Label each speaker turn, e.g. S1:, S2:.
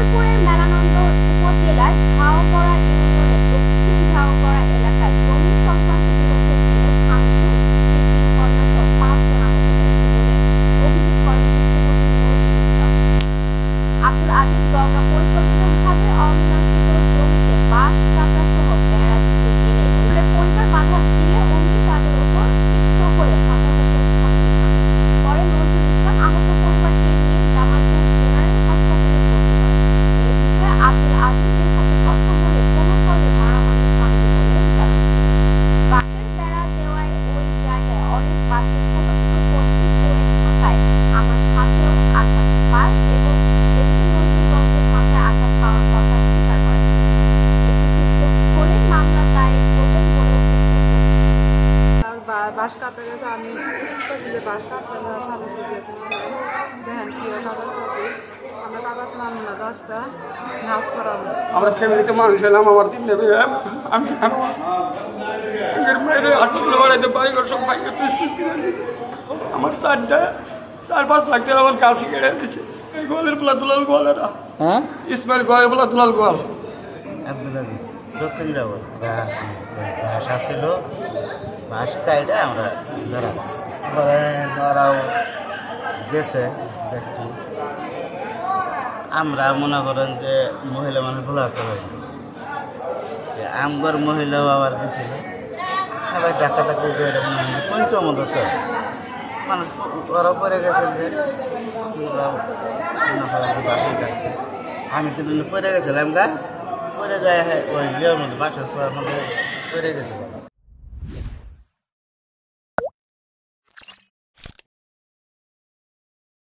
S1: জামালপুরের মেলানন্দ উপজেলার ঝাউগড়া ইউনিয়নের দক্ষিণ ঝাউগড়া এলাকায় জমি সংক্রান্ত বিরোধের জেরে ভাঙচুর, স্মৃতির কন্যাসহ 5 জন আহত হয়েছে বলে অভিযোগ করেন আব্দুল আজিজ গঙ্গা। পরিকল্পিতভাবে অমীমাংসিত জমিতে বাঁশ কাটা সহ বেড়া দিতে গেলে পরিবার বাধা দিলে অমনি তাদের ওপর ক্ষিপ্ত হয়ে হাতাহাতি ঘটে। পরে নজরুল ইসলাম আহত পরিবারকে নিয়ে জামালপুর জেনারেল হাসপাতালে ভর্তি করেন। এ বিষয়ে আব্দুল আজিজের সাথে কথা বলে কোনো স্তরে মারামারি হয়নি বলে জানান। বাঁশের বেড়া দেওয়ায় ওই জায়গায় অনেক বাঁশের ছোট ছোট কঞ্চি পড়ে থাকায় আমার হাতেও আঘাত পায় এবং এদিকে নজরুলগঞ্জের মাথায় আঘাত পাওয়ার কথা স্বীকার করেন। এতে ক্ষিপ্ত হলে মামলা দায়ের করবেন বলে
S2: বাঁশ কাটতে গেছে। আমি যে বাঁশ কাটতে সামনে সে দেখেন কি কাগজ থাকে, আমরা কাগজ মানব না, বাঁশটা ঘাস করাবো।
S3: আমরা ফ্যামিলিতে মানুষ এলাম, আমার দিন নেবে আমি মেয়েদের আটগুলো বাড়াইতে পারি সব ভাইকে আমার 4-5 লাখ টাকা আমার কাছে কেড়ে দিচ্ছে। এই গোয়ালের পোলা দুলাল গোয়ালেরা, হ্যাঁ ইসমাইল গোয়ালের পোলা দুলাল গোয়াল।
S4: আব্দুল আজিজ দক্ষিণ যাবল ভাষা ছিল, বাঁশ কাইডে আমরা ধরা পরে ধরাও গেছে একটু। আমরা মনে করেন যে মহিলা মানুষ ভুলাতে পারি, আমগর মহিলাও আবার গেছিল সবাই ডাকাটাকি পঞ্চমত মানুষ ওরা পরে গেছে যে বাসে যাচ্ছে। আমি কিন্তু পরে গেছিলাম গা, পরে যায় ওই ইয়ের মধ্যে বাসের মধ্যে পরে গেছিলাম।